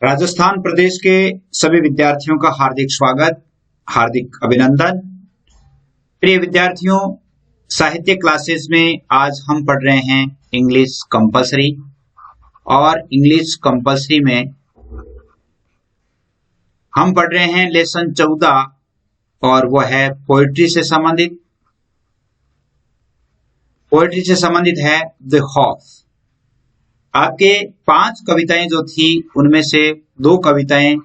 राजस्थान प्रदेश के सभी विद्यार्थियों का हार्दिक स्वागत, हार्दिक अभिनंदन। प्रिय विद्यार्थियों, साहित्य क्लासेस में आज हम पढ़ रहे हैं इंग्लिश कंपलसरी और इंग्लिश कंपलसरी में हम पढ़ रहे हैं लेसन 14 और वो है पोएट्री से संबंधित। पोएट्री से संबंधित है द हॉफ। आपके 5 कविताएं जो थी उनमें से 2 कविताएं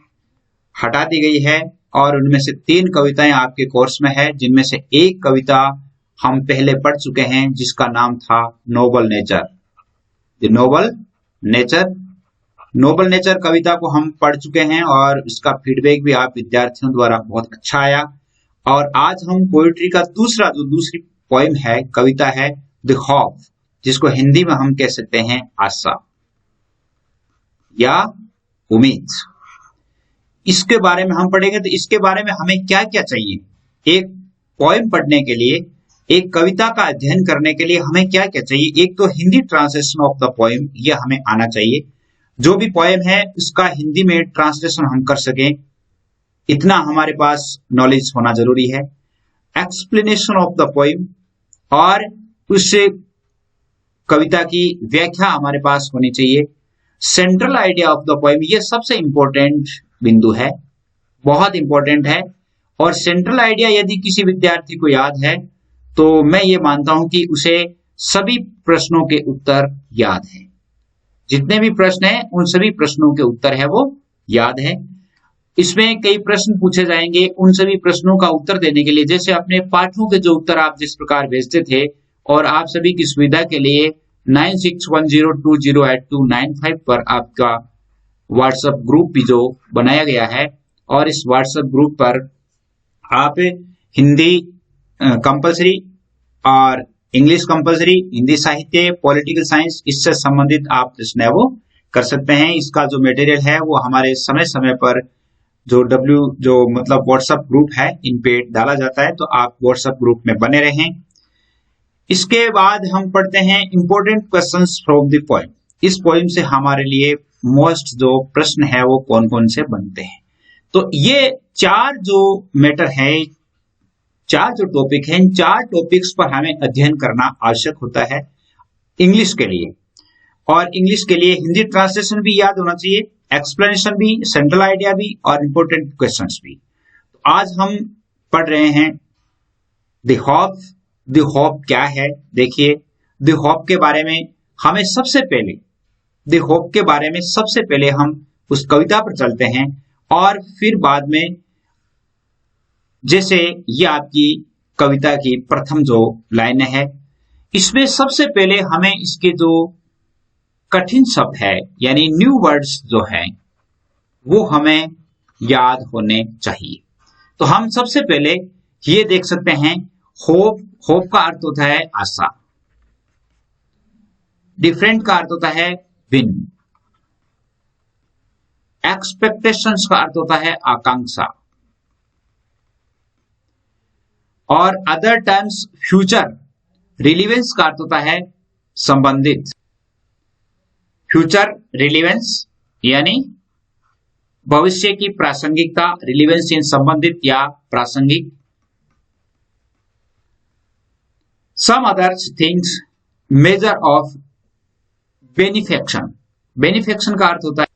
हटा दी गई है और उनमें से 3 कविताएं आपके कोर्स में है, जिनमें से एक कविता हम पहले पढ़ चुके हैं जिसका नाम था noble nature. The noble nature, noble nature कविता को हम पढ़ चुके हैं और इसका फीडबैक भी आप विद्यार्थियों द्वारा बहुत अच्छा आया। और आज हम पोएट्री का दूसरी पोएम है, कविता है द हॉफ, जिसको हिंदी में हम कह सकते हैं आशा या उम्मीद। इसके बारे में हम पढ़ेंगे। तो इसके बारे में हमें क्या क्या चाहिए एक पोएम पढ़ने के लिए, एक कविता का अध्ययन करने के लिए हमें क्या क्या चाहिए। एक तो Hindi translation of the poem, यह हमें आना चाहिए। जो भी पोएम है उसका हिंदी में ट्रांसलेशन हम कर सकें, इतना हमारे पास नॉलेज होना जरूरी है। एक्सप्लेनेशन ऑफ द पोएम और उससे कविता की व्याख्या हमारे पास होनी चाहिए। Central idea of the poem, ये सबसे इंपॉर्टेंट बिंदु है, बहुत इंपॉर्टेंट है। और सेंट्रल आइडिया यदि किसी विद्यार्थी को याद है तो मैं ये मानता हूं कि उसे सभी प्रश्नों के उत्तर याद है। जितने भी प्रश्न हैं उन सभी प्रश्नों के उत्तर है वो याद है। इसमें कई प्रश्न पूछे जाएंगे, उन सभी प्रश्नों का उत्तर देने के लिए, जैसे अपने पाठों के जो उत्तर आप जिस प्रकार भेजते थे, और आप सभी की सुविधा के लिए 9610208295 पर आपका व्हाट्सएप ग्रुप भी जो बनाया गया है, और इस व्हाट्सएप ग्रुप पर आप हिंदी कंपलसरी और इंग्लिश कंपलसरी, हिंदी साहित्य, पॉलिटिकल साइंस, इससे संबंधित आप प्रश्न है वो कर सकते हैं। इसका जो मटेरियल है वो हमारे समय समय पर जो मतलब व्हाट्सएप ग्रुप है इन पे डाला जाता है, तो आप व्हाट्सएप ग्रुप में बने रहें। इसके बाद हम पढ़ते हैं important questions from the poem. इस पोएम से हमारे लिए मोस्ट जो प्रश्न है वो कौन कौन से बनते हैं। तो ये 4 जो मैटर है, 4 जो टॉपिक हैं, इन 4 टॉपिक्स पर हमें अध्ययन करना आवश्यक होता है इंग्लिश के लिए। और इंग्लिश के लिए हिंदी ट्रांसलेशन भी याद होना चाहिए, एक्सप्लेनेशन भी, सेंट्रल आइडिया भी और इंपॉर्टेंट क्वेश्चंस भी। तो आज हम पढ़ रहे हैं द हॉफ। द हॉप क्या है? देखिए, द हॉप के बारे में हमें सबसे पहले हम उस कविता पर चलते हैं, और फिर बाद में, जैसे ये आपकी कविता की प्रथम जो लाइन है, इसमें सबसे पहले हमें इसके जो कठिन शब्द है यानी न्यू वर्ड्स जो है वो हमें याद होने चाहिए। तो हम सबसे पहले ये देख सकते हैं, होप। होप का अर्थ होता है आशा। डिफरेंट का अर्थ होता है विन। एक्सपेक्टेशंस का अर्थ होता है आकांक्षा। और अदर टर्म्स फ्यूचर। रिलीवेंस का अर्थ होता है संबंधित। फ्यूचर रिलीवेंस यानी भविष्य की प्रासंगिकता, रिलीवेंस इन संबंधित या प्रासंगिक। Some other things, measure of benefaction। बेनिफेक्शन का अर्थ होता है,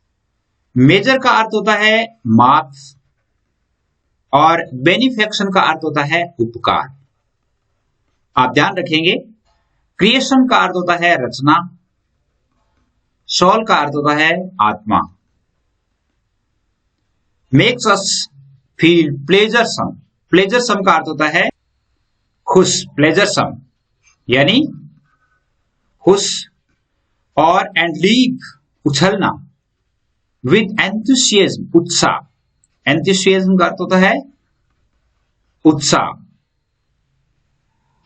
मेजर का अर्थ होता है माप, और बेनिफेक्शन का अर्थ होता है उपकार। आप ध्यान रखेंगे, क्रिएशन का अर्थ होता है रचना, सोल का अर्थ होता है आत्मा। Makes us feel प्लेजरसम। प्लेजरसम का अर्थ होता है खुश, प्लेजरसम यानी खुश। और एंड लीप उछलना, विद एंथुसियाज्म उत्साह। एंथुसियाज्म का अर्थ होता है उत्साह।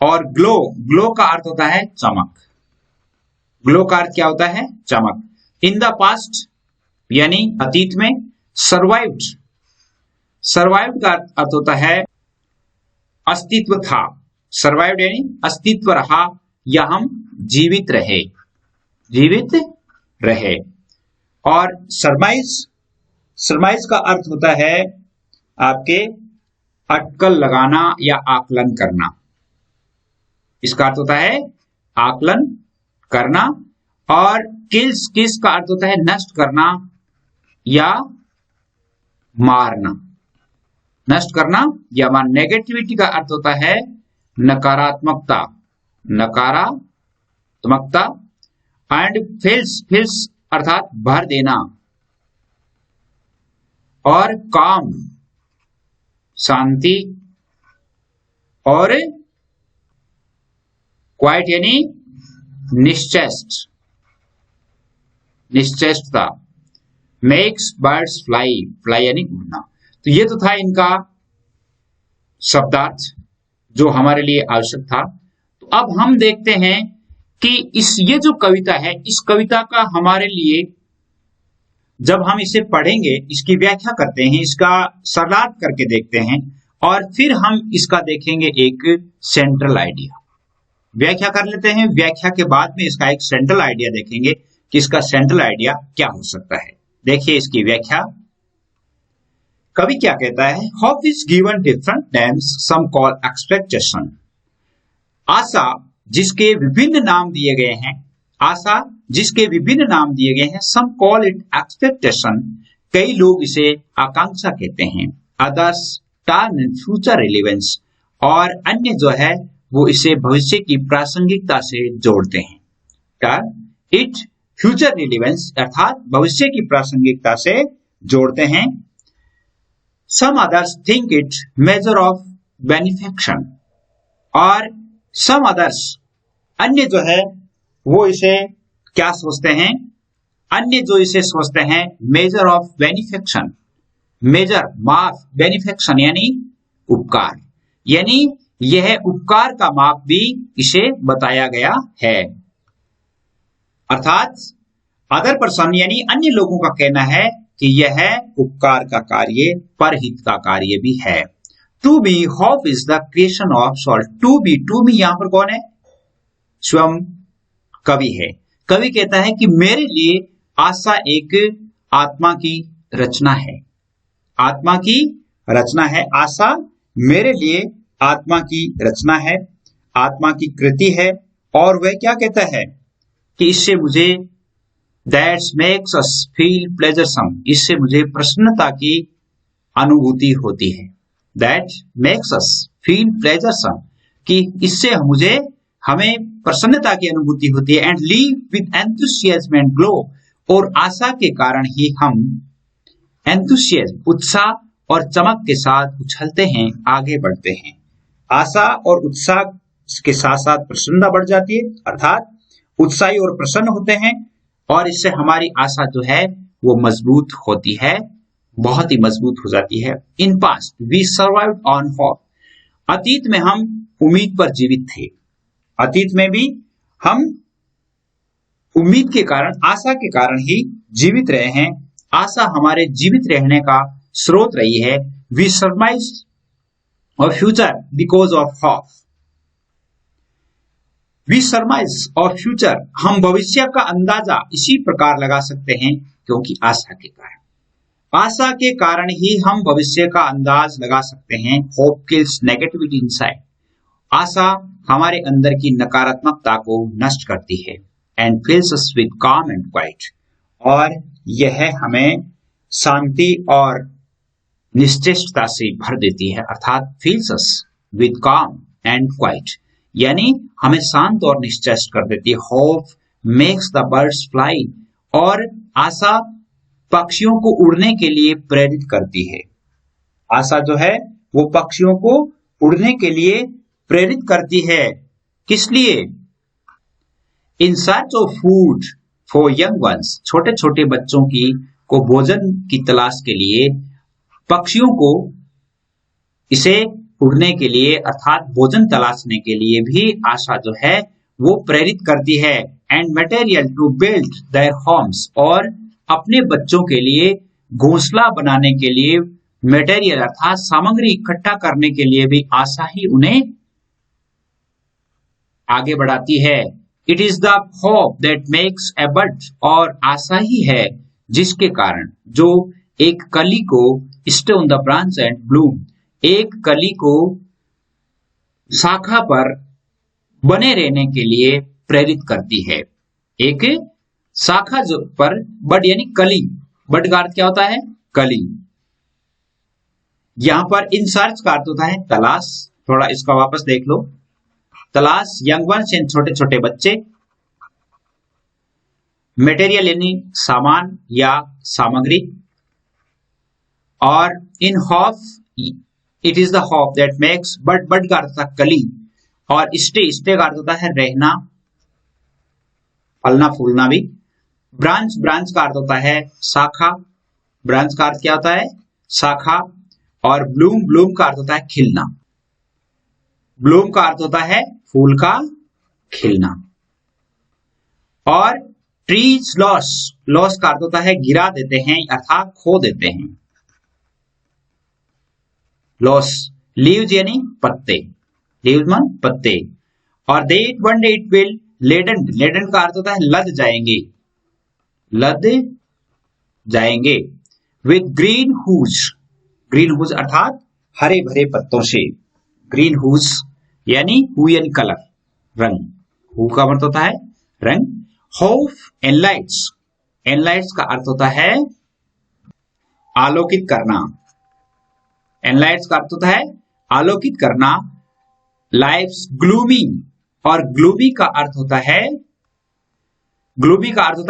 और ग्लो, ग्लो का अर्थ होता है चमक। ग्लो का अर्थ क्या होता है? चमक। इन द पास्ट यानी अतीत में। सर्वाइव्ड, सर्वाइव्ड का अर्थ होता है अस्तित्व था। सर्वाइव्ड यानी अस्तित्व रहा या हम जीवित रहे, जीवित रहे। और सरमाइज सरमाइज का अर्थ होता है आपके अटकल लगाना या आकलन करना। इसका अर्थ होता है आकलन करना। और किल्स किस का अर्थ होता है नष्ट करना या मारना। नष्ट करना या मार। नेगेटिविटी का अर्थ होता है नकारात्मकता, नकारात्मकता। एंड फिल्स, फिल्स अर्थात भर देना। और काम शांति। और क्वाइट यानी निश्चेष्ट, निश्चेष्टता। मेक्स बर्ड्स फ्लाई, फ्लाई यानी उड़ना। तो ये तो था इनका शब्दार्थ जो हमारे लिए आवश्यक था। तो अब हम देखते हैं कि ये जो कविता है, इस कविता का हमारे लिए जब हम इसे पढ़ेंगे, इसकी व्याख्या करते हैं, इसका सरलार्थ करके देखते हैं और फिर हम इसका देखेंगे एक सेंट्रल आइडिया। व्याख्या कर लेते हैं, व्याख्या के बाद में इसका एक सेंट्रल आइडिया देखेंगे कि इसका सेंट्रल आइडिया क्या हो सकता है। देखिए इसकी व्याख्या। कवि क्या कहता है? Hope is given different names, some call expectation. आशा जिसके विभिन्न नाम दिए गए हैं, आशा जिसके विभिन्न नाम दिए गए हैं, सम कॉल इट एक्सपेक्टेशन, कई लोग इसे आकांक्षा कहते हैं। Others turn in future relevance, और अन्य जो है वो इसे भविष्य की प्रासंगिकता से जोड़ते हैं। टर्न इट फ्यूचर रिलेवेंस अर्थात भविष्य की प्रासंगिकता से जोड़ते हैं। Some others think it measure of benefaction, और सम अदर्स अन्य जो है वो इसे क्या सोचते हैं? अन्य जो इसे सोचते हैं मेजर ऑफ बेनिफिक्शन, मेजर माप, बेनिफिक्शन यानी उपकार, यानी यह उपकार का माप भी इसे बताया गया है। अर्थात अदर पर्सन यानी अन्य लोगों का कहना है कि यह उपकार का कार्य परहित का कार्य भी है। To be hope is the creation of soul. To be यहां पर कौन है? स्वयं कवि है। कवि कहता है कि मेरे लिए आशा एक आत्मा की रचना है। आत्मा की रचना है। आशा मेरे लिए आत्मा की रचना है, आत्मा की कृति है। और वह क्या कहता है कि इससे मुझे दैट मेक्स अस फील प्लेजरसम, इससे मुझे प्रसन्नता की अनुभूति होती है। दैट मेक्स अस फील प्लेजरसम, कि इससे हमें प्रसन्नता की अनुभूति होती है। And leave with enthusiasm and glow, और आशा के कारण ही हम एंथुसियाज्म उत्साह और चमक के साथ उछलते हैं, आगे बढ़ते हैं। आशा और उत्साह के साथ साथ प्रसन्नता बढ़ जाती है, अर्थात उत्साही और प्रसन्न होते हैं, और इससे हमारी आशा जो है वो मजबूत होती है, बहुत ही मजबूत हो जाती है। In past we survived on hope, अतीत में हम उम्मीद पर जीवित थे। अतीत में भी हम उम्मीद के कारण, आशा के कारण ही जीवित रहे हैं। आशा हमारे जीवित रहने का स्रोत रही है। We surmise our future because of hope. We surmise our future, हम भविष्य का अंदाजा इसी प्रकार लगा सकते हैं क्योंकि आशा के कारण, आशा के कारण ही हम भविष्य का अंदाज लगा सकते हैं। होप किल्स नेगेटिविटी इनसाइड, आशा हमारे अंदर की नकारात्मकता को नष्ट करती है। And फिल्स us with calm and quite, और यह हमें शांति और निश्चेष्टता से भर देती है। अर्थात फिल्स us with calm and quite, यानी हमें शांत और निश्चेष्ट कर देती है। Hope makes the birds fly, और आशा पक्षियों को उड़ने के लिए प्रेरित करती है। आशा जो है वो पक्षियों को उड़ने के लिए प्रेरित करती है। किस लिए? In search of food for young ones, छोटे छोटे बच्चों को भोजन की तलाश के लिए पक्षियों को इसे उड़ने के लिए अर्थात भोजन तलाशने के लिए भी आशा जो है वो प्रेरित करती है। And material to build their homes, और अपने बच्चों के लिए घोंसला बनाने के लिए मटेरियल अर्थात सामग्री इकट्ठा करने के लिए भी आशा ही उन्हें आगे बढ़ाती है। It is the hope that makes a bird, और आशा ही है जिसके कारण, जो एक कली को stay on the branch and Bloom, एक कली को शाखा पर बने रहने के लिए प्रेरित करती है। एक शाखा जो पर बड यानी कली, बड का अर्थ क्या होता है? कली। यहां पर इन सर्च का अर्थ होता है तलाश। थोड़ा इसका वापस देख लो। तलाश यंग वंस यानी छोटे छोटे बच्चे, मटेरियल यानी सामान या सामग्री, और in hope it is the hope that makes, bud का अर्थ था कली, और स्टे का अर्थ होता है रहना, फलना फूलना भी। ब्रांच का अर्थ होता है शाखा, ब्रांच का अर्थ क्या होता है? शाखा। और ब्लूम का अर्थ होता है खिलना, ब्लूम का अर्थ होता है फूल का खिलना। और ट्रीज लॉस का अर्थ होता है गिरा देते हैं अर्थात खो देते हैं। लॉस, लीव्स यानी पत्ते, लीव्स मान पत्ते। और they it one day it will laden का अर्थ होता है लद जाएंगे, लद जाएंगे। विद ग्रीन हुज अर्थात हरे भरे पत्तों से, ग्रीन हुज यानी हू यानी कलर, रंग, हू का अर्थ होता है रंग। होप एनलाइट्स का अर्थ होता है आलोकित करना, एनलाइट्स का अर्थ होता है आलोकित करना। लाइफ्स ग्लूमी, और ग्लूमी का अर्थ होता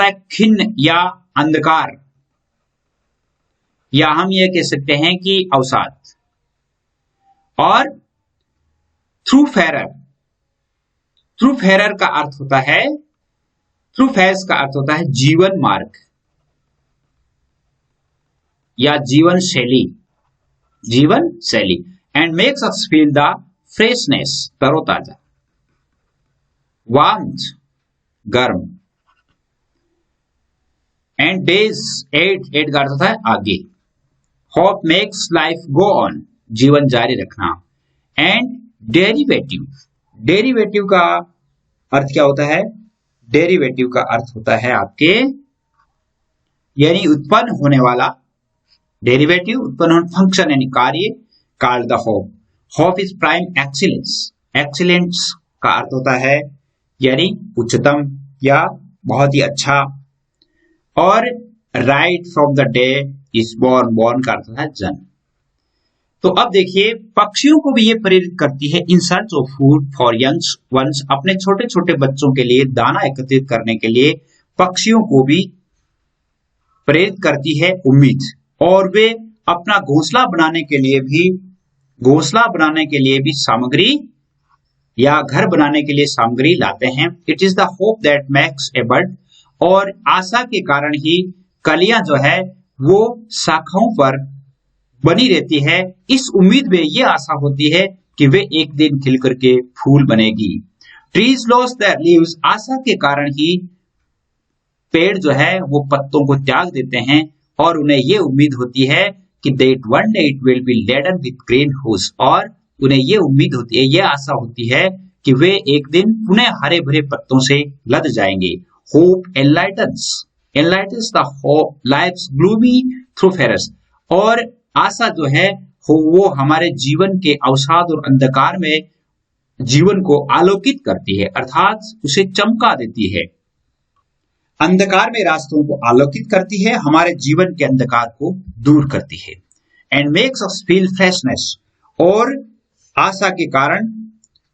है खिन्न या अंधकार, या हम ये कह सकते हैं कि अवसाद। और थ्रू फेरर का अर्थ होता है, थ्रू फेस का अर्थ होता है जीवन मार्ग या जीवन शैली। And makes us feel the freshness, तरोताजा। वार्मथ, गर्म। एंड डेज एट का अर्थ होता है आगे। Hope makes life go on, जीवन जारी रखना। एंड डेरिवेटिव का अर्थ क्या होता है? डेरिवेटिव का अर्थ होता है आपके यानी उत्पन्न होने वाला, डेरिवेटिव उत्पन्न होने फंक्शन यानी कार्य। Called the hope is prime excellence का अर्थ होता है यानी उच्चतम या बहुत ही अच्छा। और right from the day is born का अर्थ होता है जन्म। तो अब देखिए, पक्षियों को भी ये प्रेरित करती है in search of food for young ones, अपने छोटे छोटे बच्चों के लिए दाना एकत्रित करने के लिए पक्षियों को भी प्रेरित करती है उम्मीद। और वे अपना घोंसला बनाने के लिए भी सामग्री या घर बनाने के लिए सामग्री लाते हैं। It is the hope that makes a bird, और आशा के कारण ही कलियां जो है वो शाखाओं पर बनी रहती है। इस उम्मीद में ये आशा होती है कि वे एक दिन खिल करके फूल बनेगी। ट्रीज लॉस देयर लीव्स, आशा के कारण ही पेड़ जो है वो पत्तों को त्याग देते हैं, और उन्हें ये उम्मीद होती है कि that one day it will be laden with green hues, और उन्हें ये उम्मीद होती है, ये आशा होती है कि वे एक दिन पुनः हरे भरे पत्तों से लद जाएंगे। Hope enlightens the hope life's gloomy thoroughfares, और आशा जो है वो हमारे जीवन के अवसाद और अंधकार में जीवन को आलोकित करती है, अर्थात उसे चमका देती है। अंधकार में रास्तों को आलोकित करती है, हमारे जीवन के अंधकार को दूर करती है। And makes us feel freshness, और आशा के कारण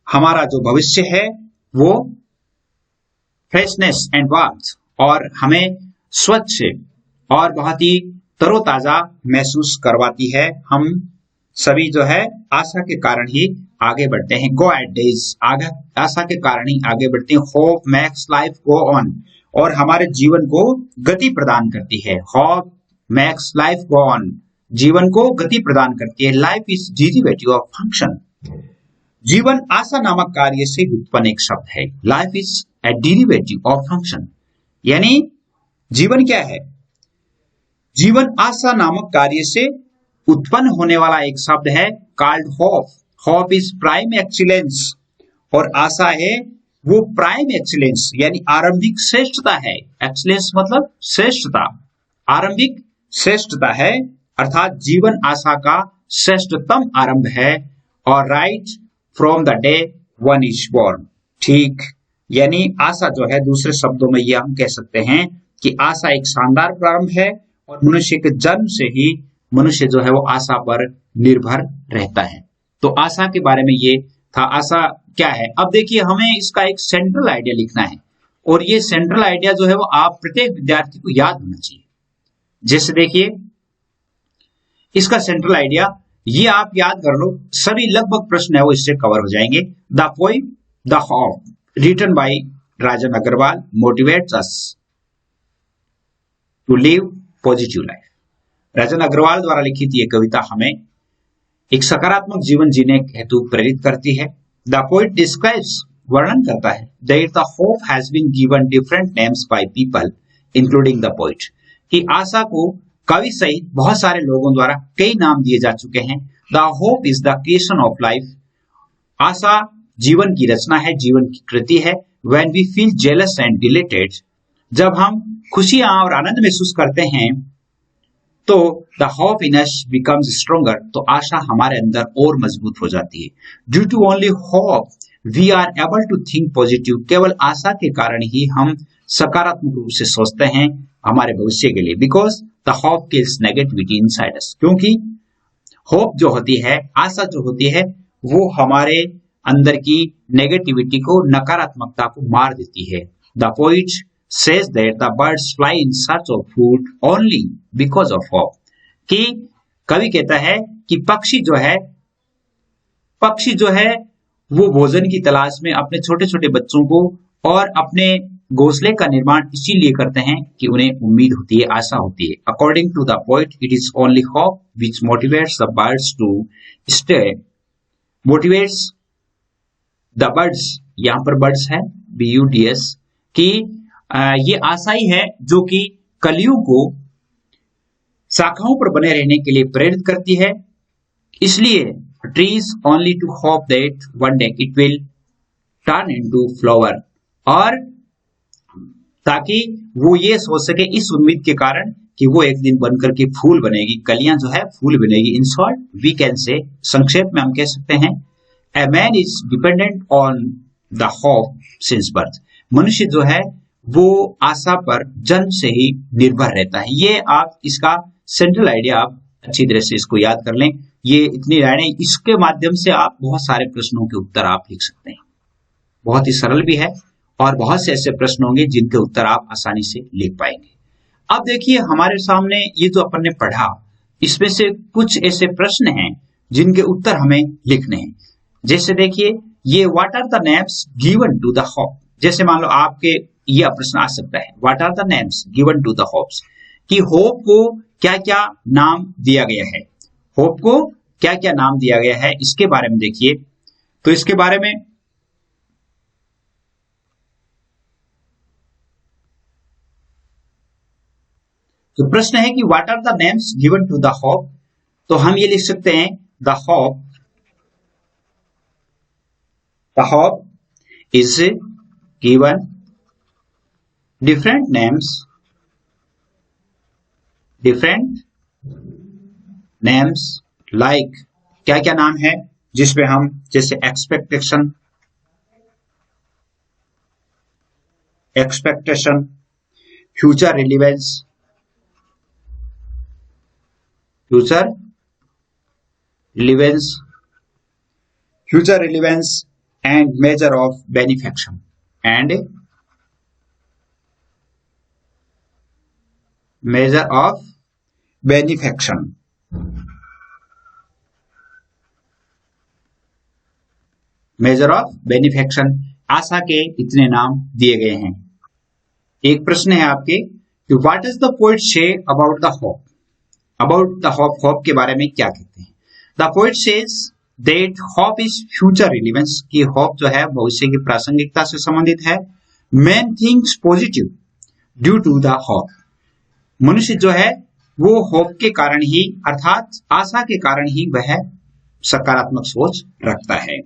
हमारा जो भविष्य है वो फ्रेशनेस एंड वार्मथ, और हमें स्वच्छ और बहुत ही तरोताजा महसूस करवाती है। हम सभी जो है आशा के कारण ही आगे बढ़ते हैं। गो एट डेज, आशा के कारण ही आगे बढ़ते हैं। Hope makes life go on, और हमारे जीवन को गति प्रदान करती है। Hope makes life go on, जीवन को गति प्रदान करती है। Life is derivative of function, जीवन आशा नामक कार्य से उत्पन्न एक शब्द है। Life is a derivative of function, यानी जीवन क्या है? जीवन आशा नामक कार्य से उत्पन्न होने वाला एक शब्द है, called hope. Hope is prime excellence, और आशा है वो प्राइम एक्सीलेंस यानी आरंभिक श्रेष्ठता है। एक्सीलेंस मतलब श्रेष्ठता, आरंभिक श्रेष्ठता है, अर्थात जीवन आशा का श्रेष्ठतम आरंभ है, और right from the day one is born. ठीक, यानी आशा जो है, दूसरे शब्दों में ये हम कह सकते हैं कि आशा एक शानदार प्रारंभ है, और मनुष्य के जन्म से ही मनुष्य जो है वो आशा पर निर्भर रहता है। तो आशा के बारे में ये था, आशा क्या है। अब देखिए, हमें इसका एक सेंट्रल आइडिया लिखना है, और ये सेंट्रल आइडिया जो है वो आप प्रत्येक विद्यार्थी को याद होना चाहिए। जैसे देखिए, इसका सेंट्रल आइडिया ये आप याद कर लो, सभी लगभग प्रश्न है वो इससे कवर हो जाएंगे। The poem the hope written by Rajan Agarwal motivates us to live positive life. Rajan Agarwal द्वारा लिखित ये कविता हमें एक सकारात्मक जीवन जीने हेतु प्रेरित करती है। द पोइट डिस्क्राइब्स, वर्णन करता है, that the hope has been given different names by people including the poet, कि आशा को कवि सहित बहुत सारे लोगों द्वारा कई नाम दिए जा चुके हैं। The hope is the creation of life, आशा जीवन की रचना है, जीवन की कृति है। व्हेन वी फील जेलस एंड डिलेटेड, जब हम खुशियां और आनंद महसूस करते हैं, तो the hope in us becomes stronger, तो आशा हमारे अंदर और मजबूत हो जाती है। Due to only hope we are able to think positive, केवल आशा के कारण ही हम सकारात्मक रूप से सोचते हैं हमारे भविष्य के लिए। Because the hope kills negativity inside us, क्योंकि होप जो होती है, आशा जो होती है, वो हमारे अंदर की नेगेटिविटी को, नकारात्मकता को मार देती है। The poet says that the birds fly in search of food only because of hope, कि कवि कहता है कि पक्षी जो है वो भोजन की तलाश में अपने छोटे छोटे बच्चों को और अपने घोंसले का निर्माण इसीलिए करते हैं कि उन्हें उम्मीद होती है, आशा होती है। According to the poet, it is only hope which motivates the birds to stay, motivates the birds, यहां पर बर्ड्स है BUDS, कि ये आशा ही है जो कि कलियों को शाखाओं पर बने रहने के लिए प्रेरित करती है। इसलिए trees only to hope that one day it will turn into flower, और ताकि वो ये सोच सके इस उम्मीद के कारण कि वो एक दिन बनकर के फूल बनेगी, कलियां जो है फूल बनेगी। In short we can say, संक्षेप में हम कह सकते हैं, a man is dependent on the hope since birth, मनुष्य जो है वो आशा पर जन्म से ही निर्भर रहता है। ये आप इसका सेंट्रल आइडिया आप अच्छी तरह से इसको याद कर लें। ये इतनी लाइनें, इसके माध्यम से आप बहुत सारे प्रश्नों के उत्तर आप लिख सकते हैं। बहुत ही सरल भी है, और बहुत से ऐसे प्रश्न होंगे जिनके उत्तर आप आसानी से लिख पाएंगे। अब देखिए, हमारे सामने ये जो अपन ने पढ़ा, इसमें से कुछ ऐसे प्रश्न हैं जिनके उत्तर हमें लिखने हैं। जैसे देखिए, ये what are the names given to the hope, जैसे मान लो आपके यह प्रश्न आ सकता है, what are the names given to the hopes, कि होप को क्या क्या नाम दिया गया है, होप को क्या क्या नाम दिया गया है, इसके बारे में देखिए। तो इसके बारे में तो प्रश्न है कि what are the names given to the hope, तो हम ये लिख सकते हैं, the hope is given different names like, क्या क्या नाम है जिसमें हम, जैसे expectation, future relevance and measure of benefaction measure of benefaction, measure of benefaction, आशा के इतने नाम दिए गए हैं। एक प्रश्न है आपके कि what is the poet say about the hope, hope के बारे में क्या कहते हैं। The poet says that hope is future relevance, कि होप जो है भविष्य की प्रासंगिकता से संबंधित है। Man thinks positive due to the hope, मनुष्य जो है वो होप के कारण ही, अर्थात आशा के कारण ही वह सकारात्मक सोच रखता है।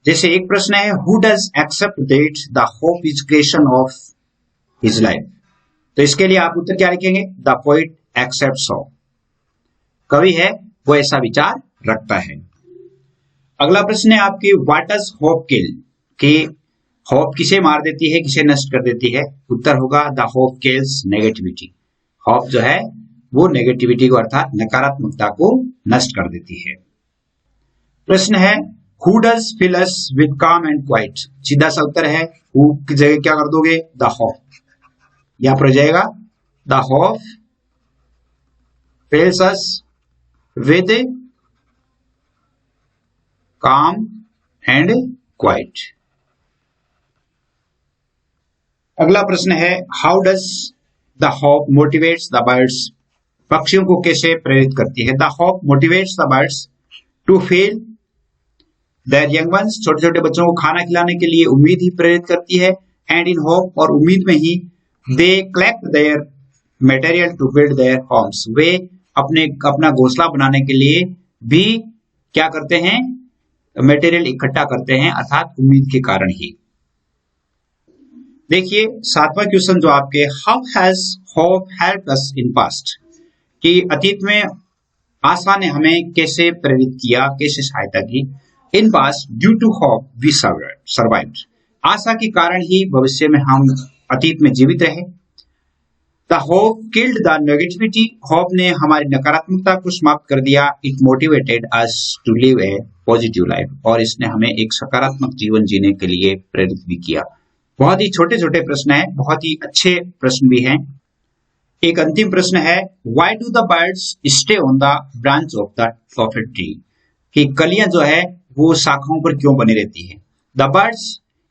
जैसे एक प्रश्न है, who does accept that the hope is creation of his life, तो इसके लिए आप उत्तर क्या लिखेंगे? द पोइट एक्सेप्ट सो, कवि है वो ऐसा विचार रखता है। अगला प्रश्न है आपकी, व्हाट डज होप किल, कि होप किसे मार देती है, किसे नष्ट कर देती है? उत्तर होगा the hope kills negativity. Hope जो है वो नेगेटिविटी को अर्थात नकारात्मकता को नष्ट कर देती है। प्रश्न है, who does fill us with calm and quiet, सीधा सा उत्तर है हु की जगह क्या कर दोगे? The hope. यहां पर हो जाएगा the hope fills us with calm and quiet. अगला प्रश्न है, how does the hope motivates the birds, पक्षियों को कैसे प्रेरित करती है? The hope motivates the birds to feel their young ones, छोटे छोटे बच्चों को खाना खिलाने के लिए उम्मीद ही प्रेरित करती है। एंड इन होप, और उम्मीद में ही, they collect their material to build their homes, वे अपना घोंसला बनाने के लिए भी क्या करते हैं? मटेरियल इकट्ठा करते हैं, अर्थात उम्मीद के कारण ही। देखिए 7वां क्वेश्चन जो आपके, how has hope helped us in past, कि अतीत में आशा ने हमें कैसे प्रेरित किया, कैसे सहायता की? In past due to hope we survived, आशा के कारण ही भविष्य में हम अतीत में जीवित रहे। The hope killed the negativity, होप ने हमारी नकारात्मकता को समाप्त कर दिया। It motivated us to live a positive life, और इसने हमें एक सकारात्मक जीवन जीने के लिए प्रेरित भी किया। बहुत ही छोटे छोटे प्रश्न हैं, बहुत ही अच्छे प्रश्न भी हैं। एक अंतिम प्रश्न है, why do the birds stay on the branch of a tree, कि कलियां जो है वो शाखाओं पर क्यों बनी रहती है? The birds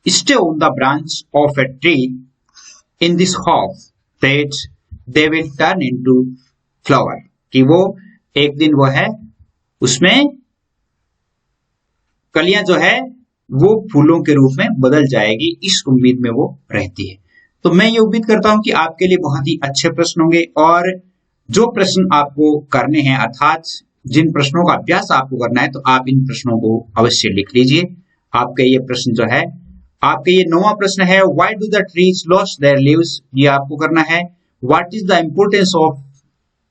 stay on the branch of a tree in this hope that they will turn into flower, कि वो एक दिन वो है उसमें कलियां जो है वो फूलों के रूप में बदल जाएगी, इस उम्मीद में वो रहती है। तो मैं ये उम्मीद करता हूं कि आपके लिए बहुत ही अच्छे प्रश्न होंगे, और जो प्रश्न आपको करने हैं, अर्थात जिन प्रश्नों का अभ्यास आपको करना है, तो आप इन प्रश्नों को अवश्य लिख लीजिए। आपके ये प्रश्न जो है, आपके ये 9वां प्रश्न है, why do the trees lost their leaves, ये आपको करना है। What is the importance of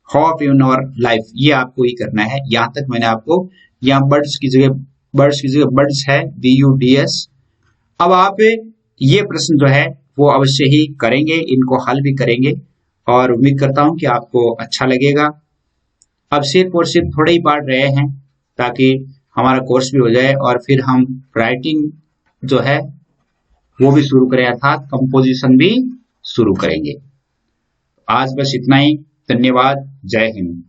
hope in our life, ये आपको ही करना है। यहां तक मैंने आपको, यहाँ बर्ड्स की जगह बर्ड्स है, BUDS। अब आप ये प्रश्न जो है वो अवश्य ही करेंगे, इनको हल भी करेंगे, और उम्मीद करता हूं कि आपको अच्छा लगेगा। अब सिर्फ और सिर्फ थोड़े ही पढ़ रहे हैं ताकि हमारा कोर्स भी हो जाए, और फिर हम राइटिंग जो है वो भी शुरू करें, अर्थात कंपोजिशन भी शुरू करेंगे। आज बस इतना ही, धन्यवाद, जय हिंद।